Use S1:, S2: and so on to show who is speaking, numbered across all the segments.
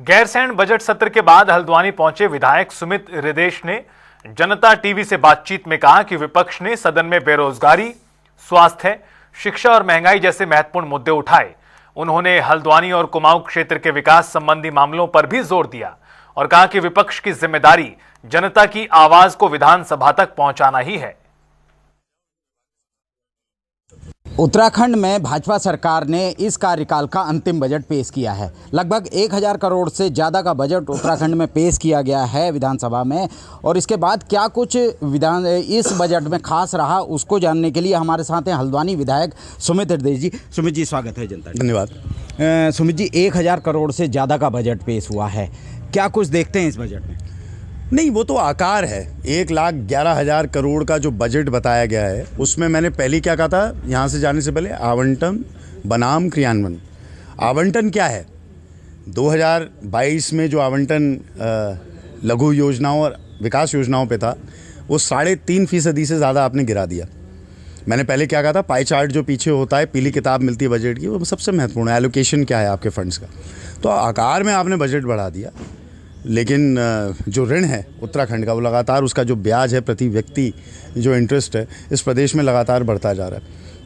S1: Gairsain budget सत्र के बाद हल्द्वानी पहुंचे विधायक सुमित हृदेश ने जनता टीवी से बातचीत में कहा कि विपक्ष ने सदन में बेरोजगारी, स्वास्थ्य, शिक्षा और महंगाई जैसे महत्वपूर्ण मुद्दे उठाए। उन्होंने हल्द्वानी और कुमाऊं क्षेत्र के विकास संबंधी मामलों पर भी जोर दिया और कहा कि विपक्ष की जिम्मेदारी जनता की आवाज को विधानसभा तक पहुंचाना ही है।
S2: उत्तराखंड में भाजपा सरकार ने इस कार्यकाल का अंतिम बजट पेश किया है। लगभग 1000 करोड़ से ज़्यादा का बजट उत्तराखंड में पेश किया गया है विधानसभा में। और इसके बाद क्या कुछ इस बजट में खास रहा, उसको जानने के लिए हमारे साथ हैं हल्द्वानी विधायक सुमित हृदेश जी। सुमित जी, स्वागत है जनता।
S3: धन्यवाद।
S2: सुमित जी, 1000 करोड़ से ज़्यादा का बजट पेश हुआ है, क्या कुछ देखते हैं इस बजट में?
S3: नहीं, वो तो आकार है। 1,11,000 करोड़ का जो बजट बताया गया है, उसमें मैंने पहले क्या कहा था यहाँ से जाने से पहले, आवंटन बनाम क्रियान्वयन। आवंटन क्या है? 2022 में जो आवंटन लघु योजनाओं और विकास योजनाओं पे था, वो 3.5% से ज़्यादा आपने गिरा दिया। मैंने पहले क्या कहा था, पाई चार्ट जो पीछे होता है, पीली किताब मिलती है बजट की, वो सबसे महत्वपूर्ण है। एलोकेशन क्या है आपके फंड्स का, तो आकार में आपने बजट बढ़ा दिया, लेकिन जो ऋण है उत्तराखंड का, वो लगातार उसका जो ब्याज है प्रति व्यक्ति, जो इंटरेस्ट है, इस प्रदेश में लगातार बढ़ता जा रहा है।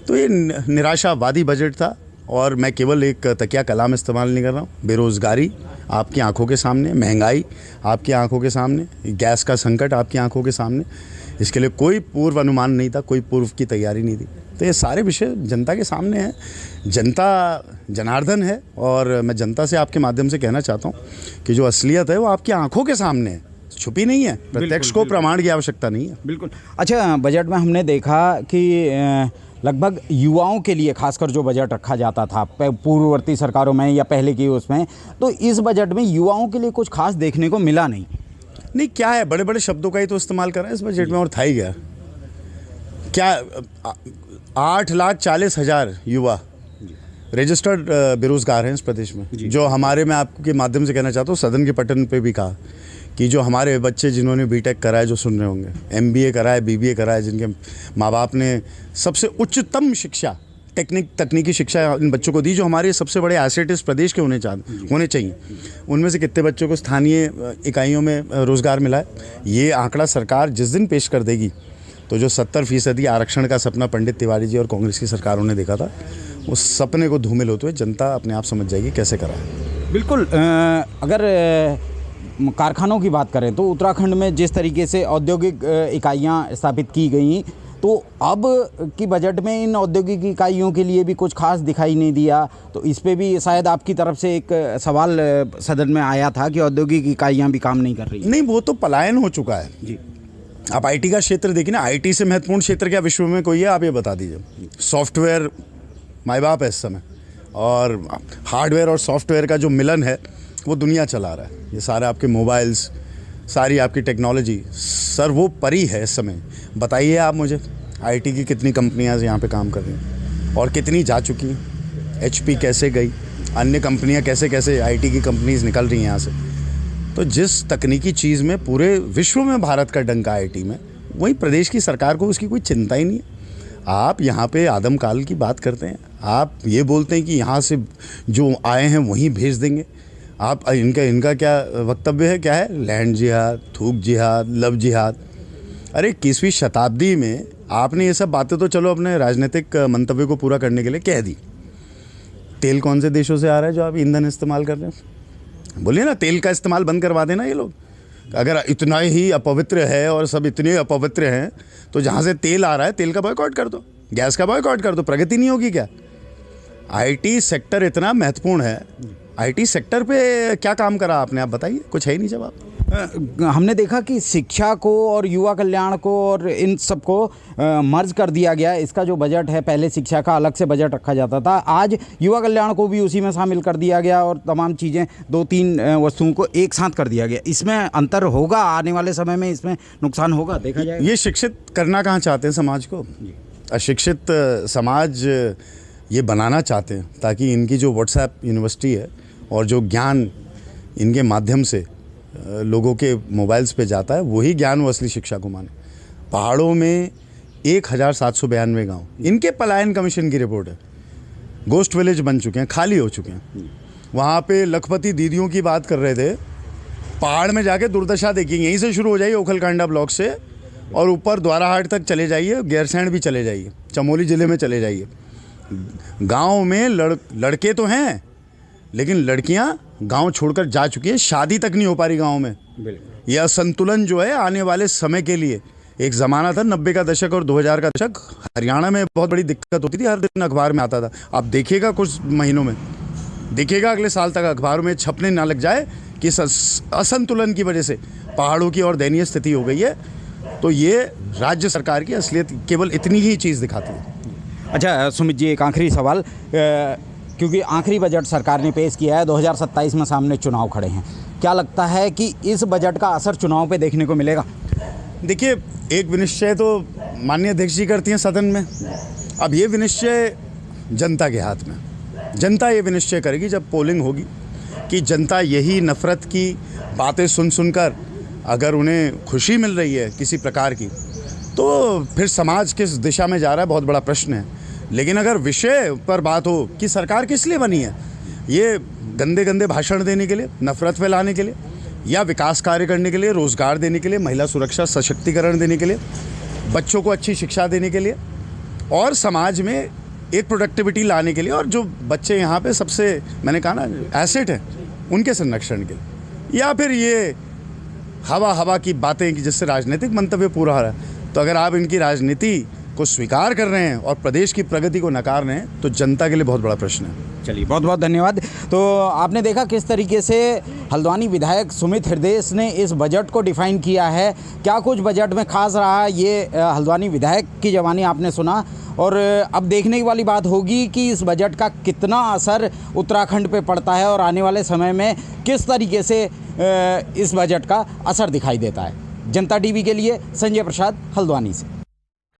S3: तो ये निराशावादी बजट था और मैं केवल एक तकिया कलाम इस्तेमाल नहीं कर रहा हूँ। बेरोज़गारी आपकी आंखों के सामने, महंगाई आपकी आंखों के सामने, गैस का संकट आपकी आंखों के सामने, इसके लिए कोई पूर्व अनुमान नहीं था, कोई पूर्व की तैयारी नहीं थी। तो ये सारे विषय जनता के सामने हैं। जनता जनार्दन है और मैं जनता से आपके माध्यम से कहना चाहता हूँ कि जो असलियत है वो आपकी आंखों के सामने है, छुपी नहीं है। प्रत्यक्ष को प्रमाण की आवश्यकता नहीं है।
S2: बिल्कुल। अच्छा, बजट में हमने देखा कि लगभग युवाओं के लिए खासकर जो बजट रखा जाता था पूर्ववर्ती सरकारों में या पहले की उसमें, तो इस बजट में युवाओं के लिए कुछ खास देखने को मिला नहीं।
S3: नहीं, क्या है, बड़े बड़े शब्दों का ही तो इस्तेमाल कर रहे हैं इस बजट में, और था ही क्या 8,40,000 युवा रजिस्टर्ड बेरोजगार हैं इस प्रदेश में। जो हमारे, मैं आपके माध्यम से कहना चाहता हूँ, सदन के पटन पे भी कहा कि जो हमारे बच्चे जिन्होंने बीटेक करा है, जो सुन रहे होंगे, MBA करा है, BBA करा है, जिनके माँ बाप ने सबसे उच्चतम शिक्षा, तकनीकी शिक्षा इन बच्चों को दी, जो हमारे सबसे बड़े एसेट इस प्रदेश के होने चाहिए, उनमें से कितने बच्चों को स्थानीय इकाइयों में रोज़गार मिला है? ये आंकड़ा सरकार जिस दिन पेश कर देगी, तो जो 70% आरक्षण का सपना पंडित तिवारी जी और कांग्रेस की सरकारों ने देखा था, उस सपने को धूमिल होते हुए जनता अपने आप समझ जाएगी कैसे करा है।
S2: बिल्कुल। अगर कारखानों की बात करें तो उत्तराखंड में जिस तरीके से औद्योगिक इकाइयां स्थापित की गई, तो अब की बजट में इन औद्योगिक इकाइयों के लिए भी कुछ खास दिखाई नहीं दिया। तो इस पे भी शायद आपकी तरफ से एक सवाल सदन में आया था कि औद्योगिक इकाइयां भी काम नहीं कर रही।
S3: नहीं, वो तो पलायन हो चुका है जी। आप IT का क्षेत्र देखिए ना, IT से महत्वपूर्ण क्षेत्र क्या विश्व में कोई है? आप ये बता दीजिए। सॉफ्टवेयर माई बाप है इस समय, और हार्डवेयर और सॉफ्टवेयर का जो मिलन है वो दुनिया चला रहा है। ये सारे आपके मोबाइल्स, सारी आपकी टेक्नोलॉजी सर्वोपरि है इस समय। बताइए आप मुझे, IT की कितनी कंपनियां यहाँ पे काम कर रही हैं और कितनी जा चुकी हैं? HP कैसे गई, अन्य कंपनियां कैसे कैसे IT की कंपनीज निकल रही हैं यहाँ से। तो जिस तकनीकी चीज़ में पूरे विश्व में भारत का डंका IT में, वहीं प्रदेश की सरकार को उसकी कोई चिंता ही नहीं है। आप यहाँ पे आदमकाल की बात करते हैं, आप ये बोलते हैं कि यहाँ से जो आए हैं वहीं भेज देंगे। आप इनका क्या वक्तव्य है, क्या है? लैंड जिहाद, थूक जिहाद, लव जिहाद। अरे 21वीं शताब्दी में आपने ये सब बातें तो चलो अपने राजनीतिक मंतव्य को पूरा करने के लिए कह दी। तेल कौन से देशों से आ रहा है जो आप ईंधन इस्तेमाल कर रहे हैं? बोलिए ना, तेल का इस्तेमाल बंद करवा देना ये लोग। अगर इतना ही अपवित्र है और सब इतने अपवित्र हैं, तो जहाँ से तेल आ रहा है, तेल का बॉयकॉट कर दो, गैस का बॉयकॉट कर दो। प्रगति नहीं होगी क्या? IT सेक्टर इतना महत्वपूर्ण है, IT सेक्टर पे क्या काम करा आपने? आप बताइए, कुछ है ही नहीं जवाब।
S2: हमने देखा कि शिक्षा को और युवा कल्याण को और इन सबको मर्ज कर दिया गया। इसका जो बजट है, पहले शिक्षा का अलग से बजट रखा जाता था, आज युवा कल्याण को भी उसी में शामिल कर दिया गया और तमाम चीज़ें, 2-3 वस्तुओं को एक साथ कर दिया गया। इसमें अंतर होगा आने वाले समय में, इसमें नुकसान होगा, देखा जाए।
S3: ये शिक्षित करना कहाँ चाहते हैं समाज को? अशिक्षित समाज ये बनाना चाहते हैं, ताकि इनकी जो व्हाट्सएप यूनिवर्सिटी है और जो ज्ञान इनके माध्यम से लोगों के मोबाइल्स पे जाता है, वही ज्ञान वो असली शिक्षा को माने। पहाड़ों में 1792 गांव, इनके पलायन कमीशन की रिपोर्ट है, गोस्ट विलेज बन चुके हैं, खाली हो चुके हैं। वहाँ पे लखपति दीदियों की बात कर रहे थे। पहाड़ में जाके दुर्दशा देखिए, यहीं से शुरू हो जाइए ओखलकांडा ब्लॉक से और ऊपर द्वाराहाट तक चले जाइए, गैरसैंण भी चले जाइए, चमोली ज़िले में चले जाइए। गांव में लड़के तो हैं लेकिन लड़कियां गांव छोड़कर जा चुकी हैं, शादी तक नहीं हो पा रही गांव में। यह असंतुलन जो है आने वाले समय के लिए, एक ज़माना था 90 का दशक और 2000 का दशक, हरियाणा में बहुत बड़ी दिक्कत होती थी, हर दिन अखबार में आता था। आप देखिएगा कुछ महीनों में, देखिएगा अगले साल तक अखबारों में छपने ना लग जाए कि असंतुलन की वजह से पहाड़ों की और दयनीय स्थिति हो गई है। तो ये राज्य सरकार की असलियत केवल इतनी ही चीज़ दिखाती है।
S2: अच्छा सुमित जी, एक आखिरी सवाल, क्योंकि आखिरी बजट सरकार ने पेश किया है, 2027 में सामने चुनाव खड़े हैं, क्या लगता है कि इस बजट का असर चुनाव पे देखने को मिलेगा?
S3: देखिए, एक विनिश्चय तो माननीय अध्यक्ष जी करती हैं सदन में। अब ये विनिश्चय जनता के हाथ में, जनता ये विनिश्चय करेगी जब पोलिंग होगी कि जनता यही नफ़रत की बातें सुन सुनकर अगर उन्हें खुशी मिल रही है किसी प्रकार की, तो फिर समाज किस दिशा में जा रहा है बहुत बड़ा प्रश्न है। लेकिन अगर विषय पर बात हो कि सरकार किस लिए बनी है, ये गंदे गंदे भाषण देने के लिए, नफ़रत फैलाने के लिए, या विकास कार्य करने के लिए, रोज़गार देने के लिए, महिला सुरक्षा सशक्तिकरण देने के लिए, बच्चों को अच्छी शिक्षा देने के लिए और समाज में एक प्रोडक्टिविटी लाने के लिए, और जो बच्चे यहाँ पे सबसे मैंने कहा ना एसेट हैं उनके संरक्षण के लिए, या फिर ये हवा की बातें कि जिससे राजनीतिक मंतव्य पूरा हो रहा है। तो अगर आप इनकी राजनीति को स्वीकार कर रहे हैं और प्रदेश की प्रगति को नकार रहे हैं तो जनता के लिए बहुत बड़ा प्रश्न है।
S2: चलिए, बहुत बहुत धन्यवाद। तो आपने देखा किस तरीके से हल्द्वानी विधायक सुमित हृदय ने इस बजट को डिफाइन किया है, क्या कुछ बजट में खास रहा, ये हल्द्वानी विधायक की ज़बानी आपने सुना। और अब देखने वाली बात होगी कि इस बजट का कितना असर उत्तराखंड पे पड़ता है और आने वाले समय में किस तरीके से इस बजट का असर दिखाई देता है। जनता टीवी के लिए संजय प्रसाद, हल्द्वानी से।